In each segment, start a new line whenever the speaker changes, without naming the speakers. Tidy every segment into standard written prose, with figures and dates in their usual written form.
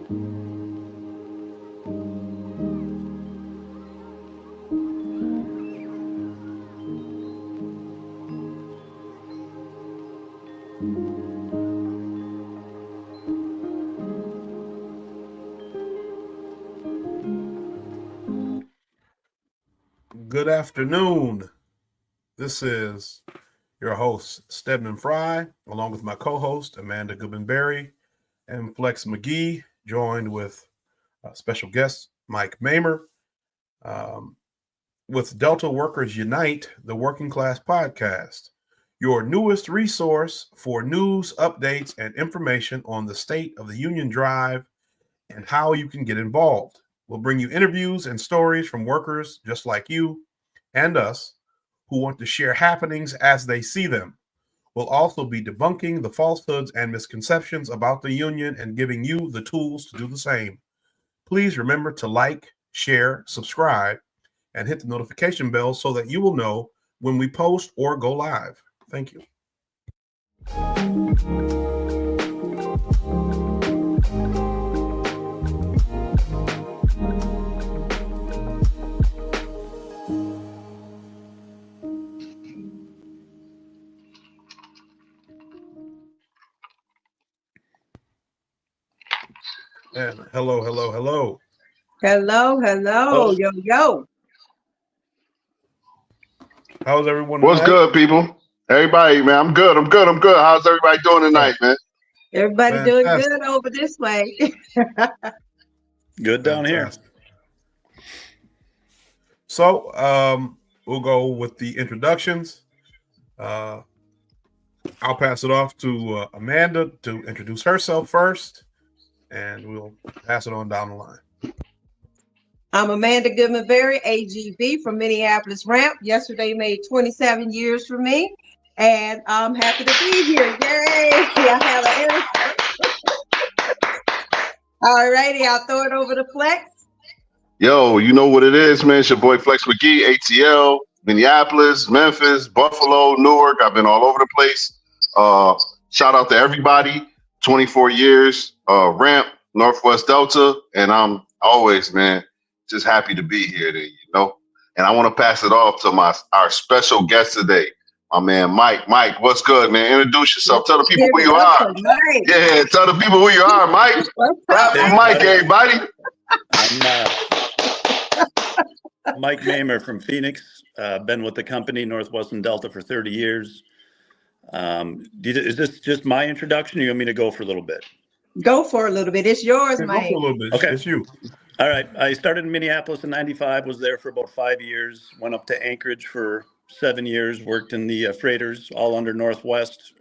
Good afternoon. This is your host, Stedman Fry, along with my co-host, Amanda Goodman-Berry and Flex McGee, joined with special guest, Mike Mamer, with Delta Workers Unite, the Working Class Podcast, your newest resource for news, updates, and information on the state of the union drive and how you can get involved. We'll bring you interviews and stories from workers just like you and us who want to share happenings as they see them. We'll also be debunking the falsehoods and misconceptions about the union and giving you the tools to do the same. Please remember to like, share, subscribe, and hit the notification bell so that you will know when we post or go live. Thank you. And hello.
Hello. Yo, yo.
How's everyone
What's
tonight?
good, people? Everybody, man, I'm good. How's everybody doing tonight, man?
Everybody doing good over this way.
Good down here.
So we'll go with the introductions. I'll pass it off to Amanda to introduce herself first, and we'll pass it on down the line.
I'm Amanda Goodman-Berry, AGB from Minneapolis Ramp. Yesterday made 27 years for me, and I'm happy to be here. Yay! I have an All righty, I'll throw it over to Flex.
Yo, you know what it is, man. It's your boy Flex McGee, ATL, Minneapolis, Memphis, Buffalo, Newark. I've been all over the place. Shout out to everybody. 24 years, Ramp, Northwest Delta, and I'm always, man, just happy to be here, and I want to pass it off to our special guest today, my man Mike. Mike, what's good, man? Introduce yourself. Tell the people who you are. Yeah, tell the people who you are, Mike. Rap for Mike, everybody.
I'm Mike Mamer from Phoenix. Been with the company Northwestern Delta for 30 years. Is this just my introduction, or you want me to go for a little bit?
Go for a little bit. It's yours, Mike.
Go for a little bit.
Okay.
It's you.
All right. I started in Minneapolis in 95, was there for about 5 years, went up to Anchorage for 7 years, worked in the freighters all under Northwest,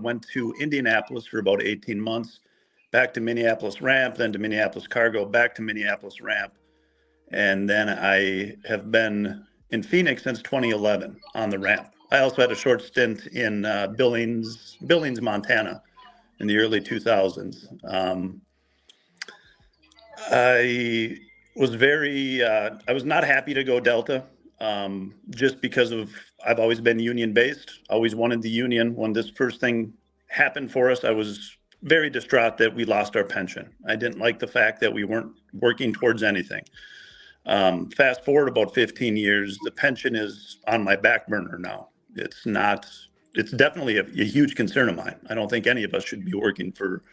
went to Indianapolis for about 18 months, back to Minneapolis Ramp, then to Minneapolis Cargo, back to Minneapolis Ramp. And then I have been in Phoenix since 2011 on the Ramp. I also had a short stint in Billings, Montana in the early 2000s. I was not happy to go Delta, just because I've always been union based, always wanted the union. When this first thing happened for us, I was very distraught that we lost our pension. I didn't like the fact that we weren't working towards anything. Fast forward about 15 years, the pension is on my back burner now. It's definitely a huge concern of mine. I don't think any of us should be working for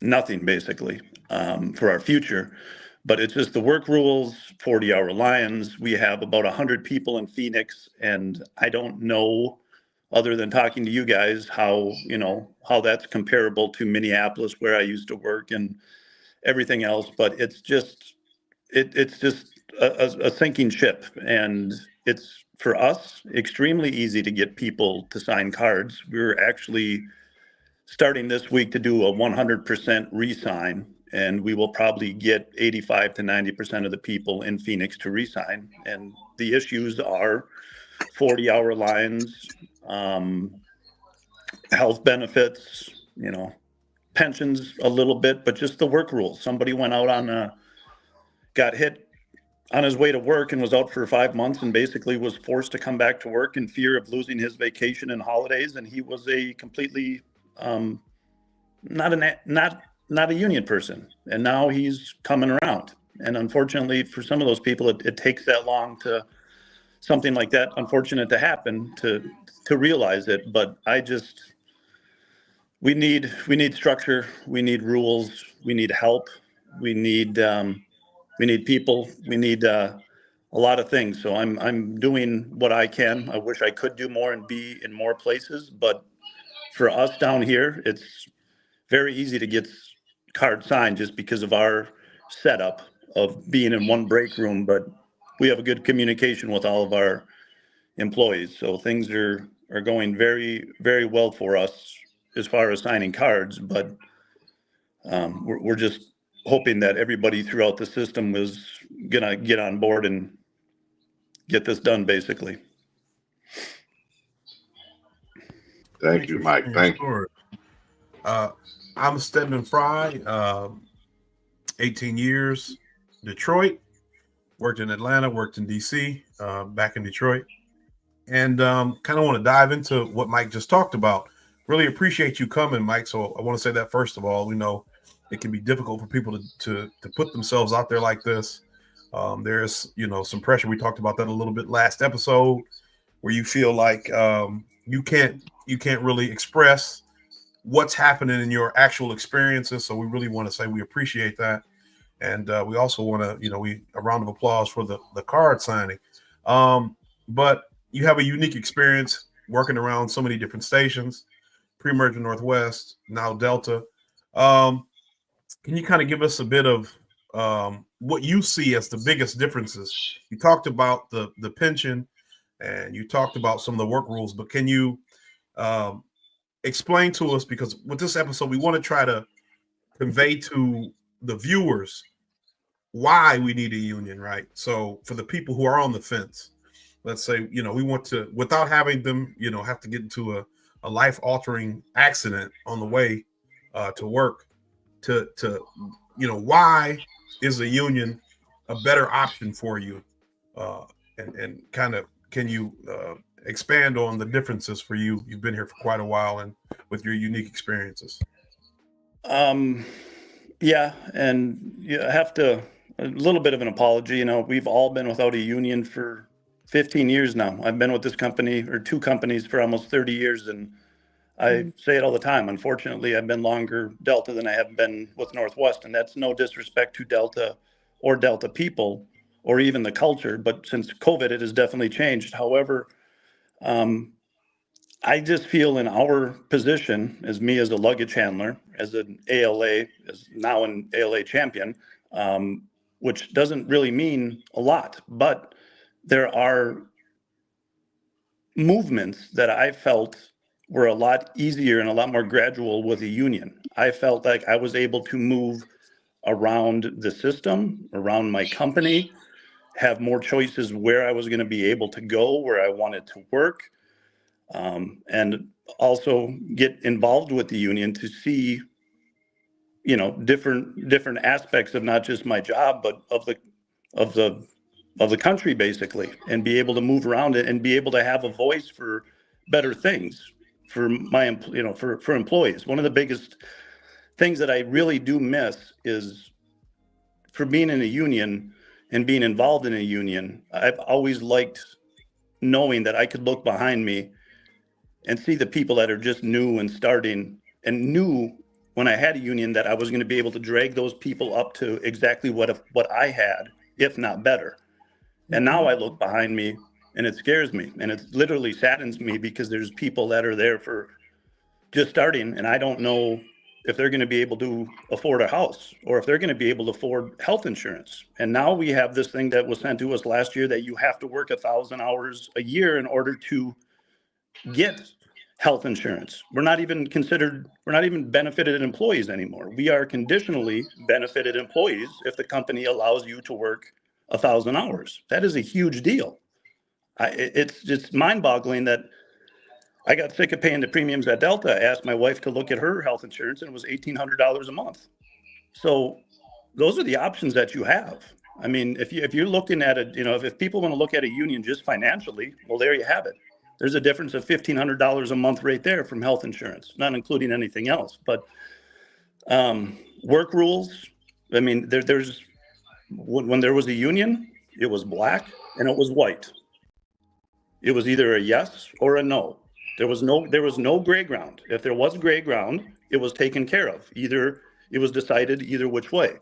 nothing, basically, for our future. But it's just the work rules, 40-hour lines. We have about 100 people in Phoenix, and I don't know, other than talking to you guys, how that's comparable to Minneapolis, where I used to work, and everything else. But it's just a sinking ship, and it's, for us, extremely easy to get people to sign cards. We're actually starting this week to do a 100% re-sign, and we will probably get 85 to 90% of the people in Phoenix to re-sign. And the issues are 40-hour lines, health benefits, pensions a little bit, but just the work rules. Somebody went out got hit on his way to work and was out for 5 months and basically was forced to come back to work in fear of losing his vacation and holidays. And he was a completely not not a union person, and now he's coming around. And unfortunately, for some of those people, it takes that long to something like that, unfortunate to happen, to realize it. But we need structure, we need rules, we need help, we need people, we need a lot of things. So I'm doing what I can. I wish I could do more and be in more places, but for us down here, it's very easy to get cards signed just because of our setup of being in one break room. But we have a good communication with all of our employees, so things are going very, very well for us as far as signing cards. But we're just hoping that everybody throughout the system is gonna get on board and get this done, basically.
Thank you, Mike. Thank you.
I'm Stedman Fry, 18 years, Detroit, worked in Atlanta, worked in DC, back in Detroit. And kind of want to dive into what Mike just talked about. Really appreciate you coming, Mike. So I want to say that first of all, we know it can be difficult for people to put themselves out there like this. There's, some pressure. We talked about that a little bit last episode, where you feel like you can't really express what's happening in your actual experiences. So we really want to say we appreciate that. And we also want to, a round of applause for the card signing. But you have a unique experience working around so many different stations, pre-merger Northwest, now Delta. Can you kind of give us a bit of what you see as the biggest differences? You talked about the pension, and you talked about some of the work rules, but can you explain to us, because with this episode, we want to try to convey to the viewers why we need a union, right? So for the people who are on the fence, let's say, we want to, without having them, have to get into a life-altering accident on the way to work, to why is a union a better option for you? And kind of, can you expand on the differences for you? You've been here for quite a while, and with your unique experiences.
Yeah, and you have to, a little bit of an apology. We've all been without a union for 15 years now. I've been with this company, or two companies, for almost 30 years, and I say it all the time. Unfortunately, I've been longer Delta than I have been with Northwest, and that's no disrespect to Delta or Delta people or even the culture, but since COVID, it has definitely changed. However, I just feel in our position, as me as a luggage handler, as an ALA, as now an ALA champion, which doesn't really mean a lot, but there are movements that I felt were a lot easier and a lot more gradual with a union. I felt like I was able to move around the system, around my company, have more choices where I was going to be able to go, where I wanted to work, and also get involved with the union to see, different aspects of not just my job, but of the country, basically, and be able to move around it and be able to have a voice for better things for my, for employees. One of the biggest things that I really do miss is, for being in a union and being involved in a union, I've always liked knowing that I could look behind me and see the people that are just new and starting, and knew when I had a union that I was going to be able to drag those people up to exactly what I had, if not better. And now I look behind me and it scares me, and it literally saddens me, because there's people that are there for just starting, and I don't know if they're going to be able to afford a house, or if they're going to be able to afford health insurance. And now we have this thing that was sent to us last year, that you have to work 1,000 hours a year in order to get health insurance. We're not even benefited employees anymore. We are conditionally benefited employees if the company allows you to work 1,000 hours. That is a huge deal. It's just mind-boggling that I got sick of paying the premiums at Delta. I asked my wife to look at her health insurance, and it was $1,800 a month. So those are the options that you have. I mean, if you're looking at it, if people want to look at a union just financially, well, there you have it. There's a difference of $1,500 a month right there from health insurance, not including anything else. But Work rules. I mean, there's when there was a union, it was black and it was white. It was either a yes or a no. There was no gray ground. If there was gray ground, it was taken care of. Either it was decided either which way.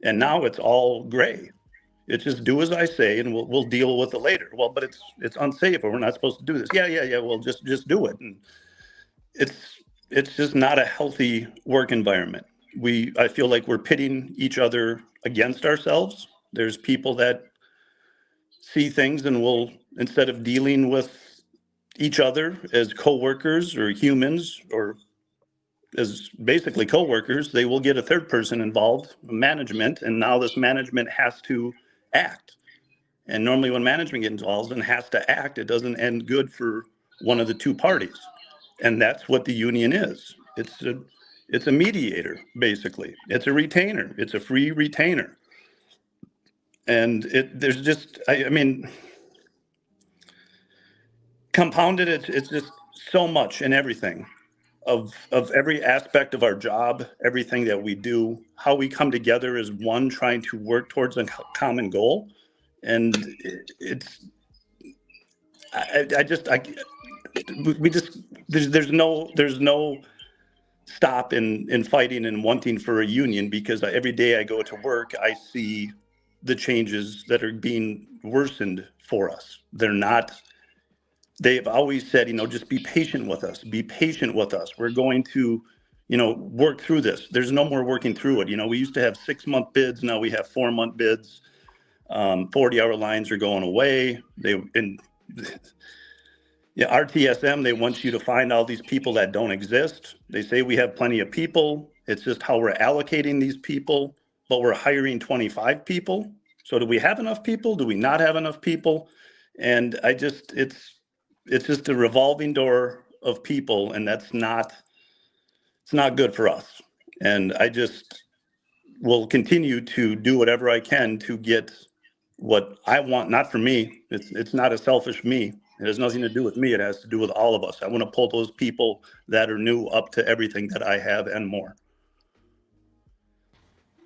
And now it's all gray. It's just do as I say, and we'll deal with it later. Well, but it's unsafe, or we're not supposed to do this. Yeah. Well, just do it. And it's just not a healthy work environment. I feel like we're pitting each other against ourselves. There's people that see things and will, instead of dealing with each other as coworkers or humans or as basically coworkers, they will get a third person involved, management, and now this management has to act. And normally when management gets involved and has to act, it doesn't end good for one of the two parties. And that's what the union is. It's a mediator, basically. It's a retainer. It's a free retainer. And there's just, I mean, compounded, it's just so much in everything of every aspect of our job, everything that we do, how we come together as one trying to work towards a common goal. And there's no stop in fighting and wanting for a union, because every day I go to work, I see the changes that are being worsened for us. They've always said, just be patient with us. Be patient with us. We're going to, work through this. There's no more working through it. We used to have 6-month bids. Now we have 4-month bids. 40-hour lines are going away. RTSM, they want you to find all these people that don't exist. They say we have plenty of people. It's just how we're allocating these people, but we're hiring 25 people. So do we have enough people? Do we not have enough people? And it's just a revolving door of people, and it's not good for us. And I just will continue to do whatever I can to get what I want, not for me. It's not a selfish me. It has nothing to do with me. It has to do with all of us. I want to pull those people that are new up to everything that I have and more.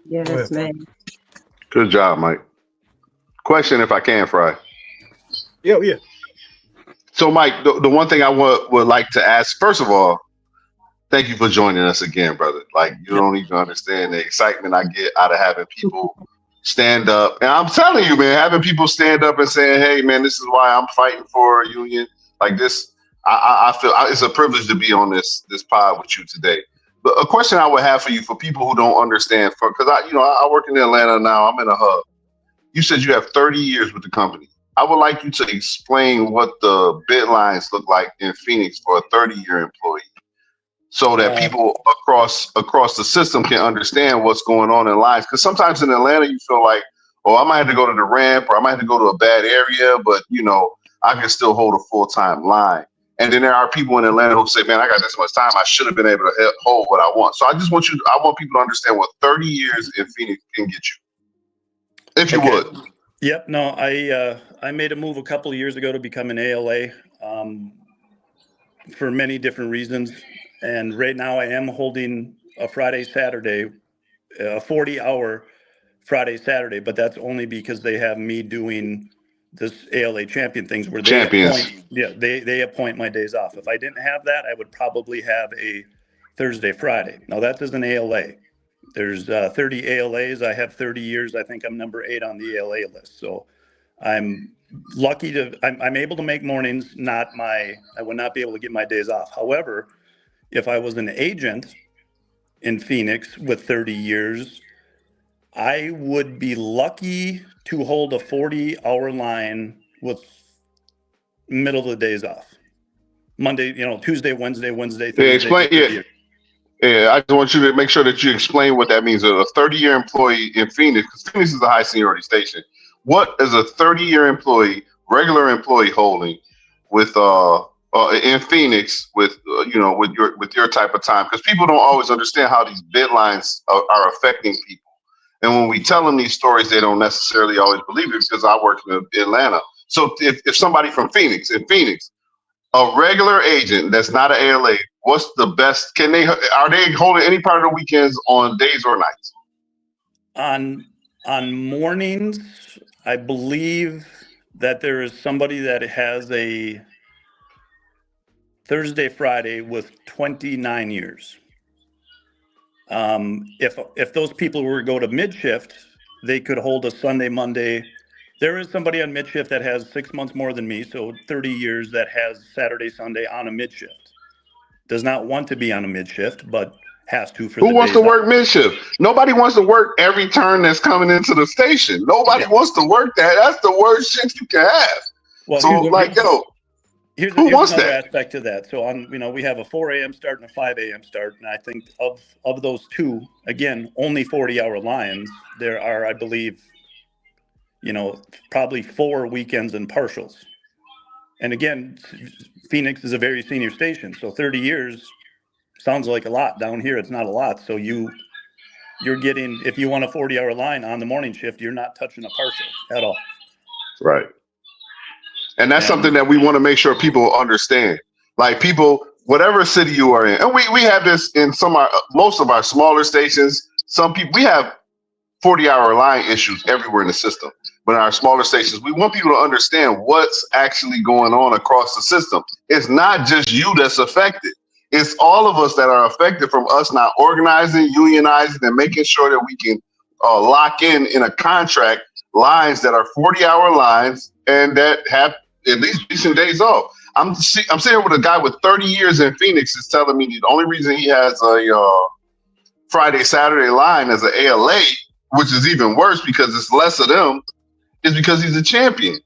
Yes, man.
Good job, Mike. Question, if I can, Fry.
Yeah.
So, Mike, the one thing I would like to ask, first of all, thank you for joining us again, brother. Like, you don't even understand the excitement I get out of having people stand up. And I'm telling you, man, having people stand up and saying, hey, man, this is why I'm fighting for a union. Like this, I feel it's a privilege to be on this pod with you today. But a question I would have for you, for people who don't understand, because I work in Atlanta now. I'm in a hub. You said you have 30 years with the company. I would like you to explain what the bid lines look like in Phoenix for a 30-year employee, so that people across the system can understand what's going on in lines. Because sometimes in Atlanta, you feel like, oh, I might have to go to the ramp, or I might have to go to a bad area, but I can still hold a full-time line. And then there are people in Atlanta who say, man, I got this much time, I should have been able to hold what I want. So I want people to understand what 30 years in Phoenix can get you, if you would.
Yep. No, I made a move a couple of years ago to become an ALA for many different reasons. And right now I am holding a Friday-Saturday, a 40-hour Friday-Saturday, but that's only because they have me doing this ALA champion things where they appoint my days off. If I didn't have that, I would probably have a Thursday-Friday. Now that is an ALA. There's 30 ALAs. I have 30 years. I think I'm number 8 on the ALA list. So I'm lucky I'm able to make mornings. I would not be able to get my days off. However, if I was an agent in Phoenix with 30 years, I would be lucky to hold a 40-hour line with middle of the days off. Monday, Tuesday, Wednesday, Thursday.
Explain. Yeah, I just want you to make sure that you explain what that means. A 30-year employee in Phoenix, because Phoenix is a high seniority station. What is a 30-year employee, regular employee, holding with in Phoenix with your type of time? Because people don't always understand how these bid lines are affecting people. And when we tell them these stories, they don't necessarily always believe it, because I work in Atlanta. So if somebody from Phoenix, a regular agent that's not an ALA, what's the best? Are they holding any part of the weekends on days or nights?
On mornings, I believe that there is somebody that has a Thursday, Friday with 29 years. If those people were to go to mid shift, they could hold a Sunday, Monday. There is somebody on mid shift that has 6 months more than me, so 30 years, that has Saturday, Sunday on a mid shift. Does not want to be on a mid shift, but has to for
Who
the
wants
days
to work mid shift? Nobody wants to work every turn that's coming into the station. Nobody wants to work that. That's the worst shift you can have.
Well,
So,
here's
who wants
another
that?
aspect to that. So we have a 4 a.m. start and a 5 a.m. start, and I think of those two, again, only 40-hour lines. There are, I believe, probably 4 weekends and partials. And again, Phoenix is a very senior station, so 30 years sounds like a lot. Down here, it's not a lot. So you're getting, if you want a 40-hour line on the morning shift, you're not touching a partial at all.
Right. And that's something that we want to make sure people understand. Like people, whatever city you are in, and we have this in most of our smaller stations. Some people, we have 40-hour line issues everywhere in the system. But in our smaller stations, we want people to understand what's actually going on across the system. It's not just you that's affected. It's all of us that are affected from us not organizing, unionizing, and making sure that we can lock in a contract lines that are 40-hour lines and that have at least decent days off. I'm sitting here with a guy with 30 years in Phoenix is telling me the only reason he has a Friday, Saturday line as an ALA, which is even worse because it's less of them, is because he's a champion.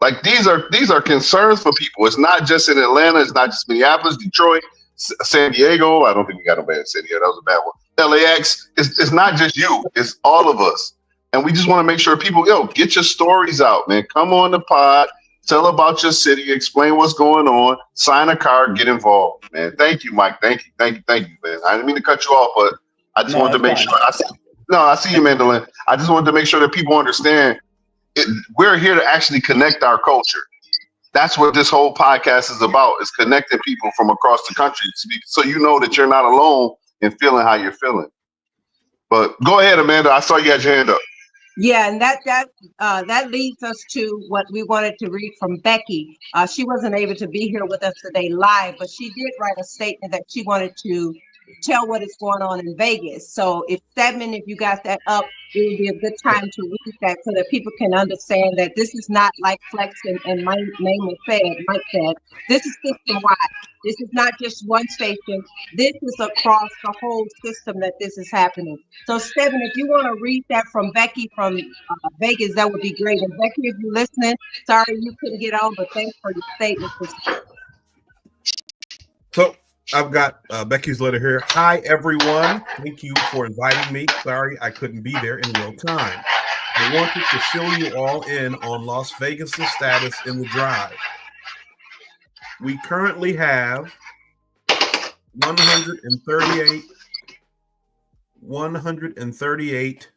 Like these are concerns for people. It's not just in Atlanta. It's not just Minneapolis, Detroit, San Diego. I don't think we got nobody in San Diego. That was a bad one. LAX. It's not just you. It's all of us. And we just want to make sure people, get your stories out, man. Come on the pod. Tell about your city. Explain what's going on. Sign a card. Get involved, man. Thank you, Mike. Thank you, man. I didn't mean to cut you off, but I just wanted to make sure. I see you, Mandolin. I just wanted to make sure that people understand we're here to actually connect our culture. That's what this whole podcast is about, is connecting people from across the country so you know that you're not alone in feeling how you're feeling. But go ahead, Amanda. I saw you had your hand up.
Yeah, and that leads us to what we wanted to read from Becky. She wasn't able to be here with us today live, but she did write a statement that she wanted to tell what is going on in Vegas. So if you got that up, it would be a good time to read that so that people can understand that this is not like Flex and Mike said, this is system-wide. This is not just one station. This is across the whole system that this is happening. So, Stephen, if you want to read that from Becky from Vegas, that would be great. And Becky, if you're listening, sorry you couldn't get on, but thanks for your statement.
So I've got Becky's letter here. Hi, everyone. Thank you for inviting me. Sorry I couldn't be there in real time. I wanted to fill you all in on Las Vegas' status in the drive. We currently have 138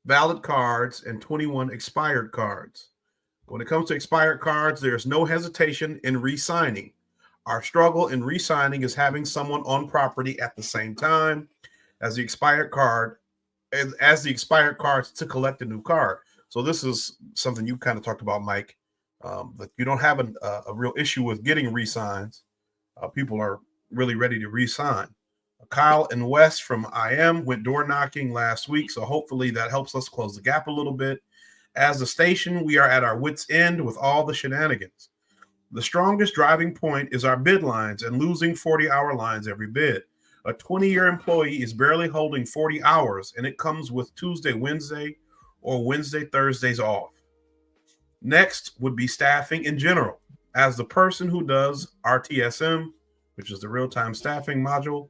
valid cards and 21 expired cards. When it comes to expired cards, there's no hesitation in re-signing. Our struggle in re-signing is having someone on property at the same time as the expired cards to collect a new card. So this is something you kind of talked about, Mike. That you don't have a real issue with getting re-signs. People are really ready to re-sign. Kyle and Wes from IM went door knocking last week, so hopefully that helps us close the gap a little bit. As a station, we are at our wits' end with all the shenanigans. The strongest driving point is our bid lines and losing 40-hour lines every bid. A 20-year employee is barely holding 40 hours, and it comes with Tuesday, Wednesday, or Wednesday, Thursdays off. Next would be staffing in general. As the person who does RTSM, which is the real-time staffing module,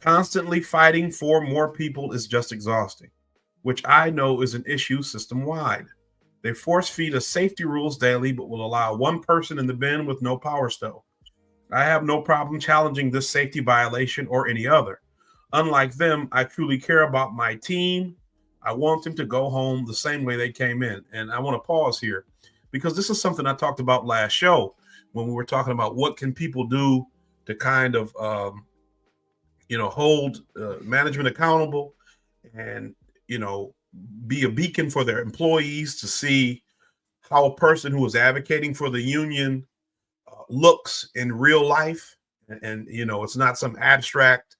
constantly fighting for more people is just exhausting, which I know is an issue system-wide. They force feed us safety rules daily, but will allow one person in the bin with no power stove. I have no problem challenging this safety violation or any other. Unlike them, I truly care about my team. I want them to go home the same way they came in. And I want to pause here because this is something I talked about last show when we were talking about what can people do to kind of hold management accountable, and be a beacon for their employees to see how a person who is advocating for the union looks in real life, and it's not some abstract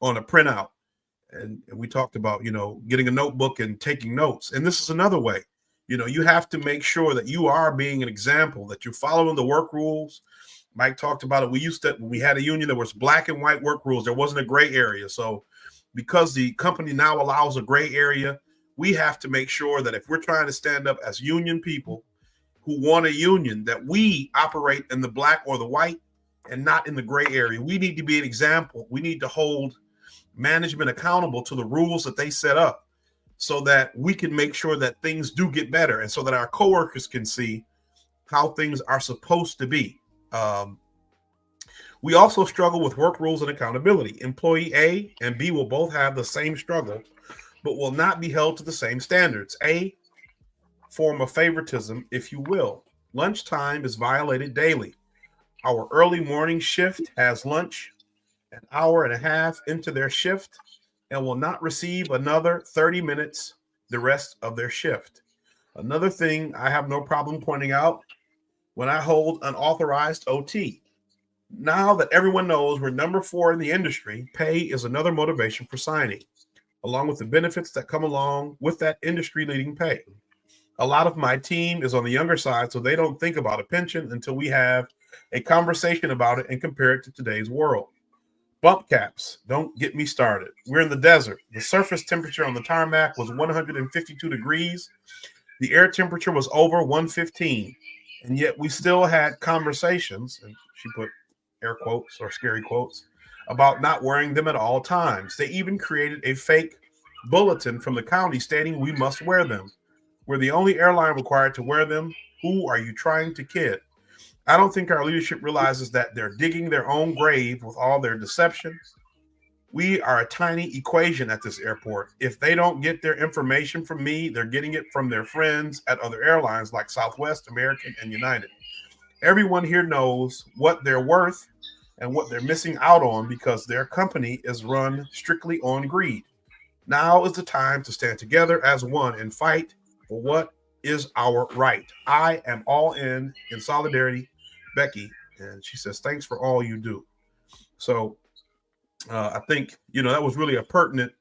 on a printout. And we talked about getting a notebook and taking notes, and this is another way. You have to make sure that you are being an example, that you're following the work rules. Mike talked about it. When we had a union, there was black and white work rules. There wasn't a gray area. So because the company now allows a gray area, we have to make sure that if we're trying to stand up as union people who want a union, that we operate in the black or the white and not in the gray area. We need to be an example. We need to hold management accountable to the rules that they set up, so that we can make sure that things do get better, and so that our coworkers can see how things are supposed to be. We also struggle with work rules and accountability. Employee A and B will both have the same struggle, but will not be held to the same standards. A form of favoritism, if you will. Lunchtime is violated daily. Our early morning shift has lunch an hour and a half into their shift and will not receive another 30 minutes the rest of their shift. Another thing I have no problem pointing out, when I hold unauthorized OT. Now that everyone knows we're number 4 in the industry, pay is another motivation for signing, along with the benefits that come along with that industry-leading pay. A lot of my team is on the younger side, so they don't think about a pension until we have a conversation about it and compare it to today's world. Bump caps, don't get me started. We're in the desert. The surface temperature on the tarmac was 152 degrees. The air temperature was over 115. And yet we still had conversations, and she put air quotes or scary quotes, about not wearing them at all times. They even created a fake bulletin from the county stating we must wear them. We're the only airline required to wear them. Who are you trying to kid? I don't think our leadership realizes that they're digging their own grave with all their deception. We are a tiny equation at this airport. If they don't get their information from me, they're getting it from their friends at other airlines like Southwest, American, and United. Everyone here knows what they're worth and what they're missing out on because their company is run strictly on greed. Now is the time to stand together as one and fight for what is our right. I am all in solidarity, Becky. And she says, thanks for all you do. So I think, that was really a pertinent,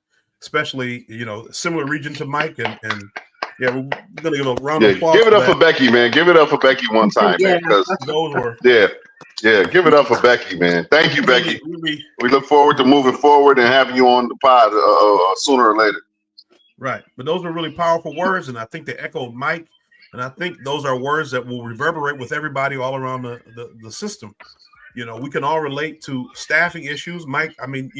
especially, similar region to Mike. And yeah, we're going to give a round of applause.
Give it up for Becky, man. Give it up for Becky one time, man. Because
those were,
give it up for Becky, man. Thank you, Becky. We look forward to moving forward and having you on the pod sooner or later.
Right. But those were really powerful words, and I think they echoed Mike. And I think those are words that will reverberate with everybody all around the system. We can all relate to staffing issues. Mike, I mean,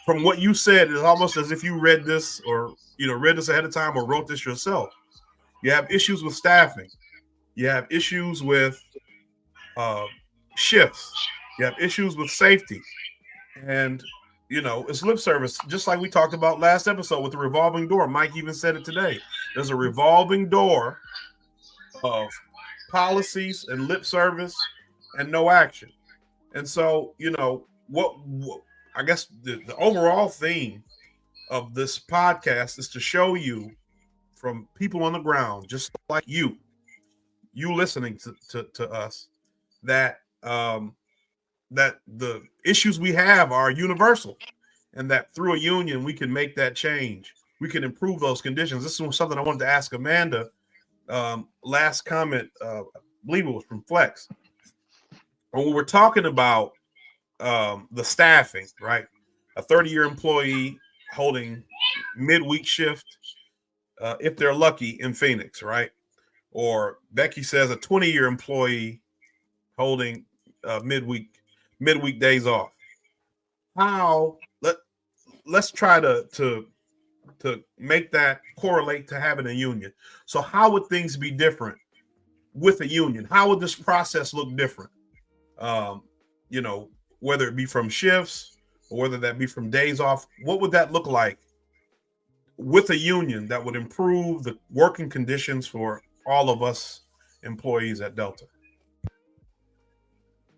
from what you said, it's almost as if you read this or, read this ahead of time or wrote this yourself. You have issues with staffing. You have issues with shifts. You have issues with safety. And, it's lip service, just like we talked about last episode with the revolving door. Mike even said it today. There's a revolving door of policies and lip service and no action. And so, what I guess the overall theme of this podcast is to show you from people on the ground, just like you listening to us, that that the issues we have are universal, and that through a union we can make that change. We can improve those conditions. This is something I wanted to ask Amanda. Last comment, I believe it was from Flex. When we're talking about the staffing, right? A 30-year employee holding midweek shift, if they're lucky, in Phoenix, right? Or Becky says a 20-year employee holding midweek days off. Let's try to make that correlate to having a union. So how would things be different with a union? How would this process look different? Whether it be from shifts or whether that be from days off, what would that look like with a union that would improve the working conditions for all of us employees at Delta?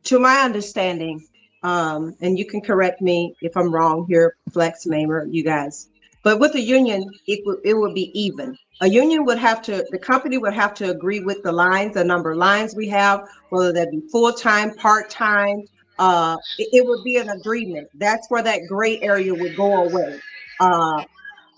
To my understanding, and you can correct me if I'm wrong here, Flex, Mamer, you guys, but with a union, it would be even. A union would have to, the company would have to agree with the lines, the number of lines we have, whether that be full-time, part-time. It would be an agreement. That's where that gray area would go away. Uh,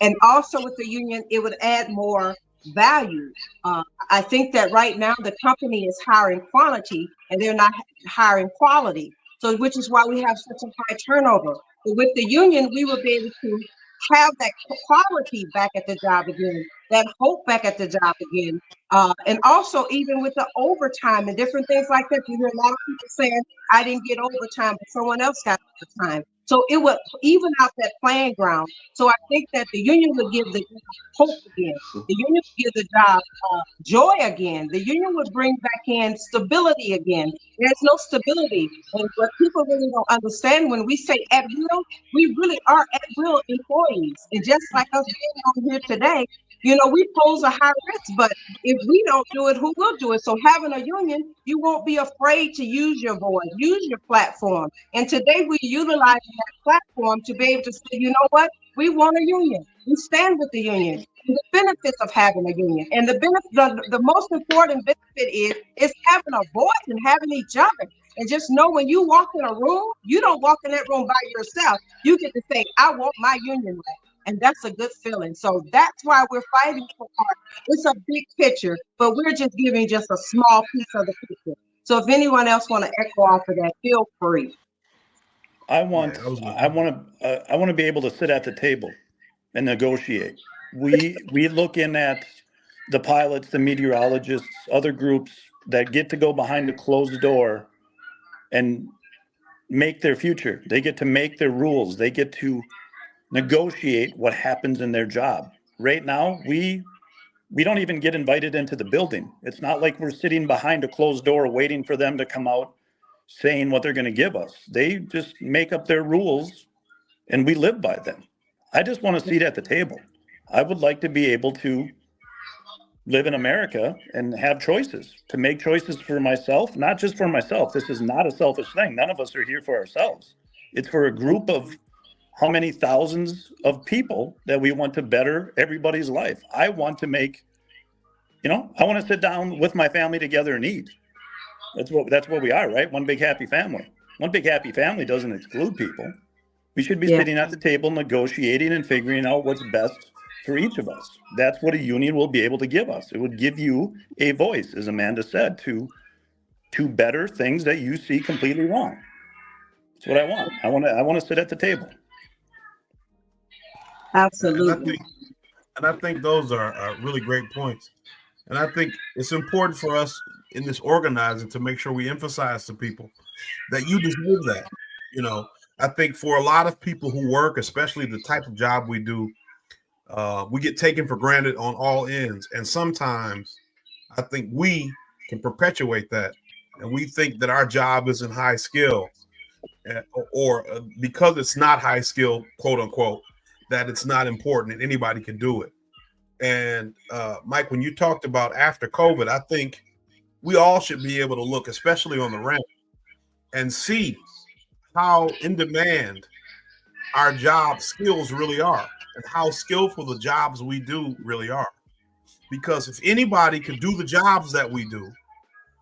and also with the union, it would add more value. Uh, I think that right now the company is hiring quantity and they're not hiring quality. So, which is why we have such a high turnover. But with the union, we will be able to have that quality back at the job again, that hope back at the job again. And also, even with the overtime and different things like that, you hear a lot of people saying, I didn't get overtime, but someone else got overtime. So it would even out that playing ground. So I think that the union would give the job hope again. The union would give the job joy again. The union would bring back in stability again. There's no stability. And what people really don't understand when we say at will, we really are at will employees. And just like us being on here today, we pose a high risk, but if we don't do it, who will do it? So having a union, you won't be afraid to use your voice, use your platform. And today we utilize that platform to be able to say, you know what? We want a union. We stand with the union. And the benefits of having a union. And the most important benefit is having a voice and having each other. And just know when you walk in a room, you don't walk in that room by yourself. You get to say, I want my union right. And that's a good feeling. So that's why we're fighting so hard. It's a big picture, but we're just giving just a small piece of the picture. So if anyone else want to echo off of that, feel free.
I want to be able to sit at the table and negotiate. We look in at the pilots, the meteorologists, other groups that get to go behind a closed door and make their future. They get to make their rules. They get to negotiate what happens in their job. Right now, we don't even get invited into the building. It's not like we're sitting behind a closed door waiting for them to come out saying what they're going to give us. They just make up their rules and we live by them. I just want a seat at the table. I would like to be able to live in America and have choices, to make choices for myself, not just for myself. This is not a selfish thing. None of us are here for ourselves. It's for a group of how many thousands of people that we want to better everybody's life. I want to make, I want to sit down with my family together and eat. That's what we are, right? One big happy family. One big happy family doesn't exclude people. We should be sitting at the table, negotiating and figuring out what's best for each of us. That's what a union will be able to give us. It would give you a voice, as Amanda said, to better things that you see completely wrong. That's what I want. I want to sit at the table.
Absolutely.
And I think those are really great points. And I think it's important for us in this organizing to make sure we emphasize to people that you deserve that. I think for a lot of people who work, especially the type of job we do, we get taken for granted on all ends. And sometimes I think we can perpetuate that. And we think that our job isn't high skill or because it's not high skill, quote unquote, that it's not important and anybody can do it. And Mike, when you talked about after COVID, I think we all should be able to look, especially on the ramp, and see how in demand our job skills really are and how skillful the jobs we do really are. Because if anybody could do the jobs that we do,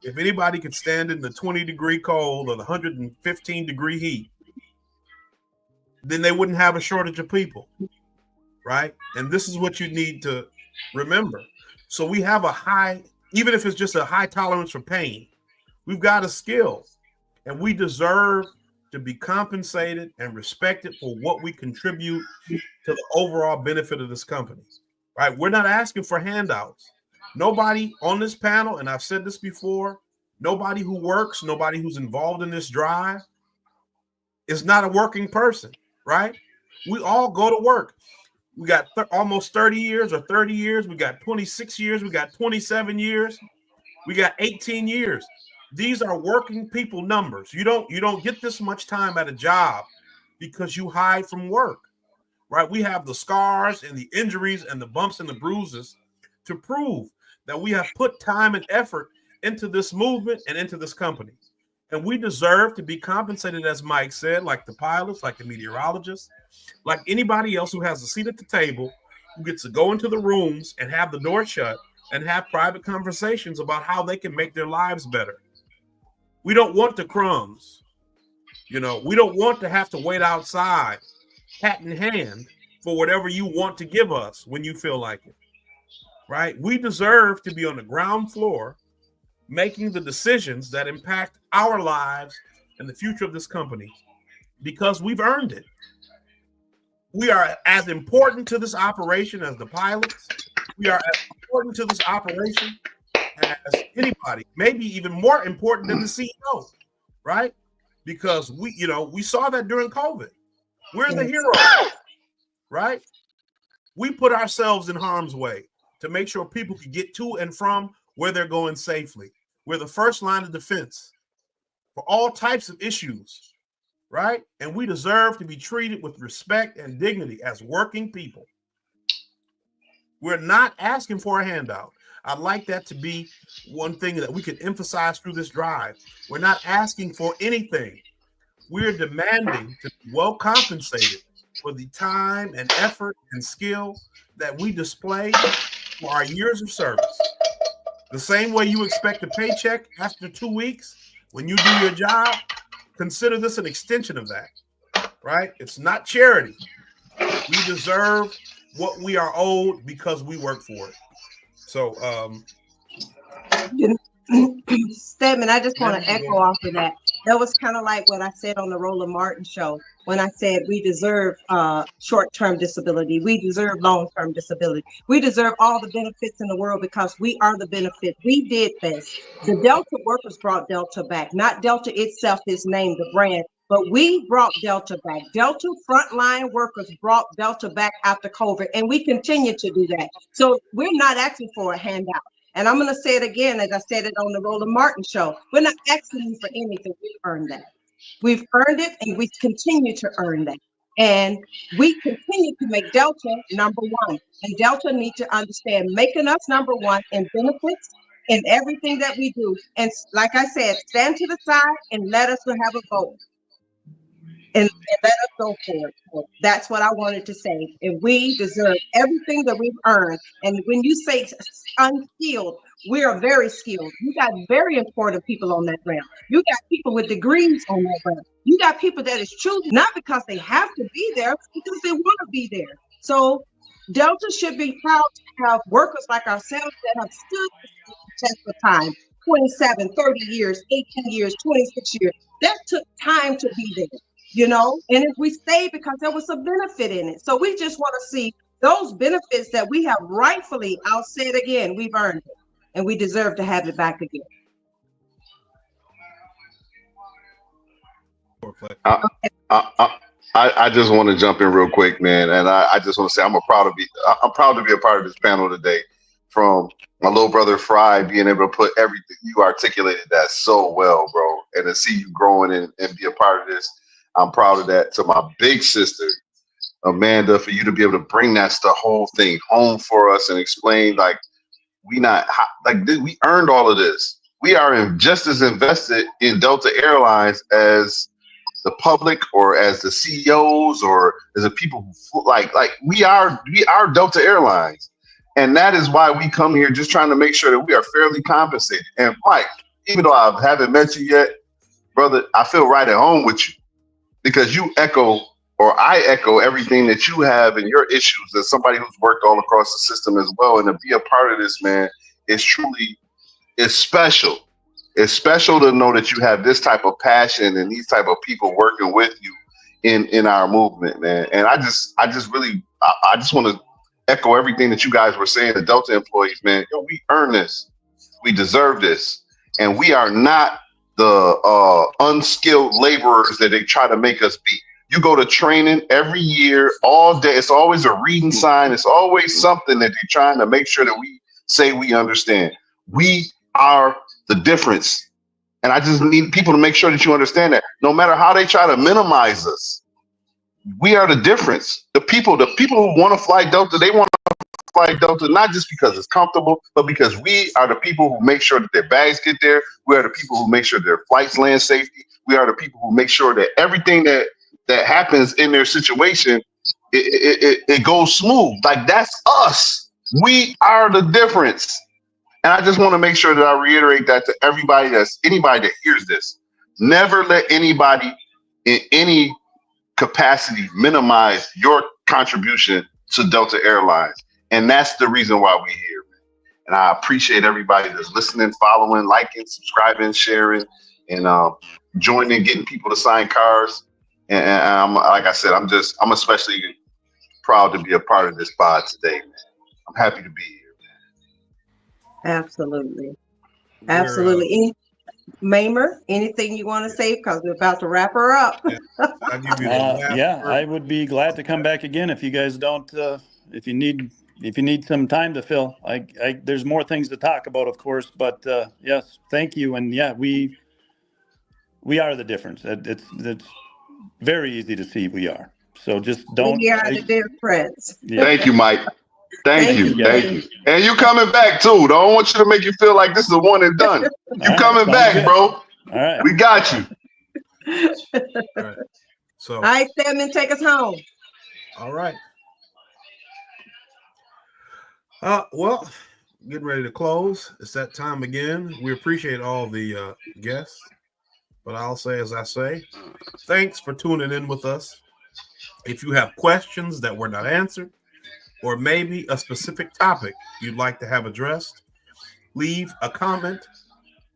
if anybody could stand in the 20-degree cold or the 115-degree heat, then they wouldn't have a shortage of people, right? And this is what you need to remember. So we have a high, even if it's just a high tolerance for pain, we've got a skill and we deserve to be compensated and respected for what we contribute to the overall benefit of this company, right? We're not asking for handouts. Nobody on this panel, and I've said this before, nobody who works, nobody who's involved in this drive is not a working person, right? We all go to work. We got almost 30 years or 30 years. We got 26 years. We got 27 years. We got 18 years. These are working people numbers. You don't get this much time at a job because you hide from work, right? We have the scars and the injuries and the bumps and the bruises to prove that we have put time and effort into this movement and into this company. And we deserve to be compensated, as Mike said, like the pilots, like the meteorologists, like anybody else who has a seat at the table, who gets to go into the rooms and have the door shut and have private conversations about how they can make their lives better. We don't want the crumbs. You know, we don't want to have to wait outside, hat in hand, for whatever you want to give us when you feel like it. Right? We deserve to be on the ground floor making the decisions that impact our lives and the future of this company because we've earned it. We are as important to this operation as the pilots. We are as important to this operation as anybody, maybe even more important than the CEO, right? Because we saw that during COVID. We're the heroes, right? We put ourselves in harm's way to make sure people can get to and from where they're going safely. We're the first line of defense for all types of issues, right? And we deserve to be treated with respect and dignity as working people. We're not asking for a handout. I'd like that to be one thing that we can emphasize through this drive. We're not asking for anything. We're demanding to be well compensated for the time and effort and skill that we display for our years of service. The same way you expect a paycheck after 2 weeks when you do your job, consider this an extension of that, right? It's not charity. We deserve what we are owed because we work for it. So,
Stedman, I just want to echo off of that. That was kind of like what I said on the Roland Martin show when I said we deserve short-term disability. We deserve long-term disability. We deserve all the benefits in the world because we are the benefit. We did this. The Delta workers brought Delta back. Not Delta itself is named the brand, but we brought Delta back. Delta frontline workers brought Delta back after COVID, and we continue to do that. So we're not asking for a handout. And I'm going to say it again, as I said it on the Roland Martin show. We're not asking you for anything. We've earned that. We've earned it, and we continue to earn that. And we continue to make Delta number one. And Delta need to understand making us number one in benefits in everything that we do. And like I said, stand to the side and let us have a vote. And let us go for it. So that's what I wanted to say. And we deserve everything that we've earned. And when you say unskilled, we are very skilled. You got very important people on that ramp. You got people with degrees on that ramp. You got people that is choosing not because they have to be there, because they want to be there. So Delta should be proud to have workers like ourselves that have stood the test of time. 27, 30 years, 18 years, 26 years. That took time to be there. And if we stay because there was a benefit in it. So we just want to see those benefits that we have rightfully, I'll say it again, we've earned it and we deserve to have it back again.
I just want to jump in real quick, man. And I just want to say I'm proud to be a part of this panel today. From my little brother Fry being able to put everything, you articulated that so well, bro. And to see you growing and be a part of this. I'm proud of that. To my big sister, Amanda, for you to be able to bring the whole thing home for us and explain, we earned all of this. We are just as invested in Delta Airlines as the public or as the CEOs or as the people who we are Delta Airlines. And that is why we come here just trying to make sure that we are fairly compensated. And Mike, even though I haven't met you yet, brother, I feel right at home with you. Because you echo, or I echo, everything that you have in your issues as somebody who's worked all across the system as well. And to be a part of this, man, it's special. It's special to know that you have this type of passion and these type of people working with you in our movement, man. And I just want to echo everything that you guys were saying, the Delta employees, man. We earn this. We deserve this. And we are not the unskilled laborers that they try to make us be. You go to training every year, all day. It's always a reading sign. It's always something that they're trying to make sure that we say we understand. We are the difference. And I just need people to make sure that you understand that. No matter how they try to minimize us, we are the difference. The people who want to fly Delta, they want to fly Delta, not just because it's comfortable, but because we are the people who make sure that their bags get there. We are the people who make sure their flights land safely. We are the people who make sure that everything that happens in their situation, it goes smooth. Like, that's us. We are the difference. And I just want to make sure that I reiterate that to anybody that hears this. Never let anybody in any capacity minimize your contribution to Delta Airlines. And that's the reason why we're here. And I appreciate everybody that's listening, following, liking, subscribing, sharing, and joining, getting people to sign cards. And I'm, like I said, I'm especially proud to be a part of this pod today, man. I'm happy to be here.
Absolutely. Absolutely. Mamer, anything you want to say? Because we're about to wrap her up.
I'll give you the last
Yeah,
word.
I would be glad to come back again if you guys don't. If you need some time to fill, there's more things to talk about, of course. But yes, thank you. And yeah, we are the difference. It's very easy to see we are. So just don't.
We are the difference.
Yeah.
Thank you, Mike. Thank
Thank
you.
you.
Thank you. And you coming back too. Don't want you to make you feel like this is a one and done. You
All right,
coming
sounds
back,
good.
bro.
All right.
We got you.
All right. So,
All right, Stedman, take us home.
all right. Well, getting ready to close. It's that time again. We appreciate all the guests, but I'll say as I say, thanks for tuning in with us. If you have questions that were not answered, or maybe a specific topic you'd like to have addressed, leave a comment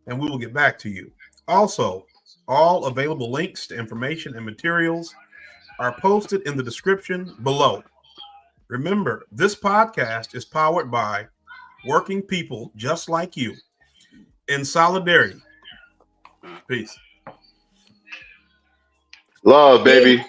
and we will get back to you. Also, all available links to information and materials are posted in the description below. Remember, this podcast is powered by working people just like you in solidarity. Peace.
Love, baby.